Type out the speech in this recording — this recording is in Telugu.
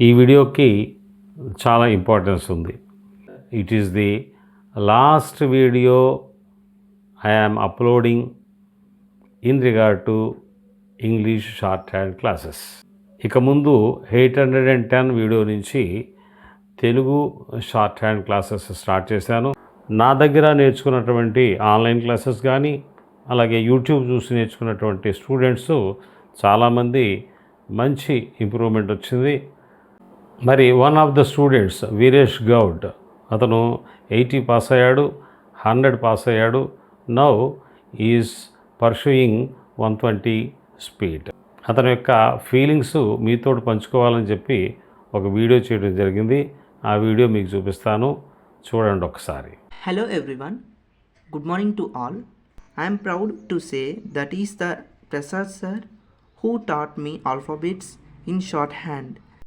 ఈ వీడియోకి చాలా ఇంపార్టెన్స్ ఉంది. It is the last video I am uploading in regard to English short hand classes. ఇక ముందు 810 వీడియో నుంచి Telugu short hand classes start చేశాను. నా దగ్గర నేర్చుకున్నటువంటి ఆన్లైన్ క్లాసెస్ కానీ, అలాగే యూట్యూబ్ చూసి నేర్చుకున్నటువంటి స్టూడెంట్స్ చాలామంది మంచి ఇంప్రూవ్మెంట్ వచ్చింది. మరి one of the students Veeresh Goud, అతను 80 పాస్ అయ్యాడు, 100 పాస్ అయ్యాడు. Now is pursuing 120 speed. అతని యొక్క ఫీలింగ్స్ మీతో పంచుకోవాలని చెప్పి ఒక వీడియో చేయడం జరిగింది. ఆ వీడియో మీకు చూపిస్తాను, చూడండి ఒకసారి. Hello everyone, good morning to all. I am proud to say that is the Prasad sir who taught me alphabets in shorthand.